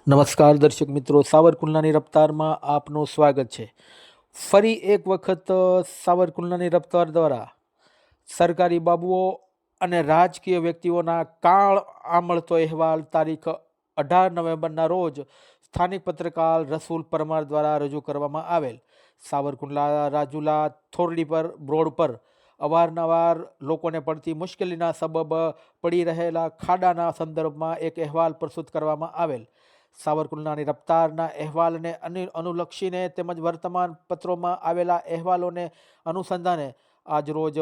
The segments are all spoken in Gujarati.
નમસ્કાર દર્શક મિત્રો, સાવરકુંડલાની રફતારમાં આપનું સ્વાગત છે. ફરી એક વખત સાવરકુંડલાની રફતાર દ્વારા સરકારી બાબુઓ અને રાજકીય વ્યક્તિઓના કાળ આમળતો અહેવાલ તારીખ 18 નવેમ્બરના રોજ સ્થાનિક પત્રકાર રસુલ પરમાર દ્વારા રજૂ કરવામાં આવેલ. સાવરકુંડલા રાજુલા થોરડી પર બ્રોડ પર અવારનવાર લોકોને પડતી મુશ્કેલીના સબબ પડી રહેલા ખાડાના સંદર્ભમાં એક અહેવાલ પ્રસ્તુત કરવામાં આવેલ. સાવરકુંડલાની રફતારના અહેવાલને અનુલક્ષીને તેમજ વર્તમાન પત્રોમાં આવેલા અહેવાલોને અનુસંધાને આજરોજ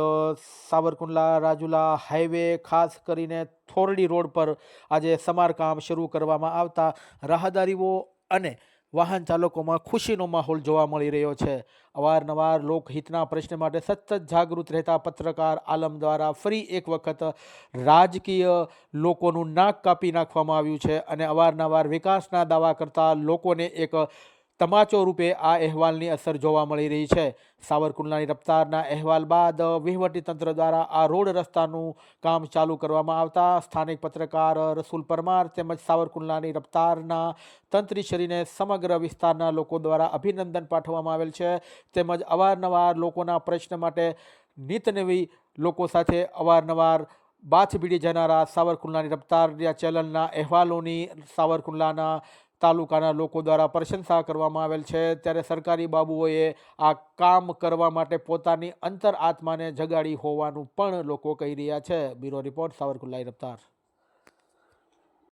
સાવરકુંડલા રાજુલા હાઈવે ખાસ કરીને થોરડી રોડ પર આજે સમારકામ શરૂ કરવામાં આવતા રાહદારીઓ અને વાહન ચાલકોમાં ખુશીનો માહોલ જોવા મળી રહ્યો છે. અવારનવાર લોકહિતના પ્રશ્ન માટે સતત જાગૃત રહેતા પત્રકાર આલમ દ્વારા ફરી એક વખત રાજકીય લોકોનું નાક કાપી નાખવામાં આવ્યું છે અને અવારનવાર વિકાસના દાવા કરતા લોકોને એક તમાચો રૂપે આ અહેવાલની અસર જોવા મળી રહી છે. સાવરકુંડલાની રફતારના અહેવાલ બાદ વહીવટીતંત્ર દ્વારા આ રોડ રસ્તાનું કામ ચાલુ કરવામાં આવતા સ્થાનિક પત્રકાર રસુલ પરમાર તેમજ સાવરકુંડલાની રફતારના તંત્રીશ્રીને સમગ્ર વિસ્તારના લોકો દ્વારા અભિનંદન પાઠવવામાં આવેલ છે. તેમજ અવારનવાર લોકોના પ્રશ્ન માટે નિતનવી લોકો સાથે અવારનવાર બાથ ભીડી જનારા સાવરકુંડલાની રફતારના ચેનલના અહેવાલોની સાવરકુંડલાના તાલુકાના લોકો દ્વારા પ્રશંસા કરવામાં આવેલ છે. ત્યારે સરકારી બાબુઓએ આ કામ કરવા માટે પોતાની અંતર આત્માને જગાડી હોવાનું પણ લોકો કહી રહ્યા છે. Bureau report, સાવરકુંડલાની રફતાર.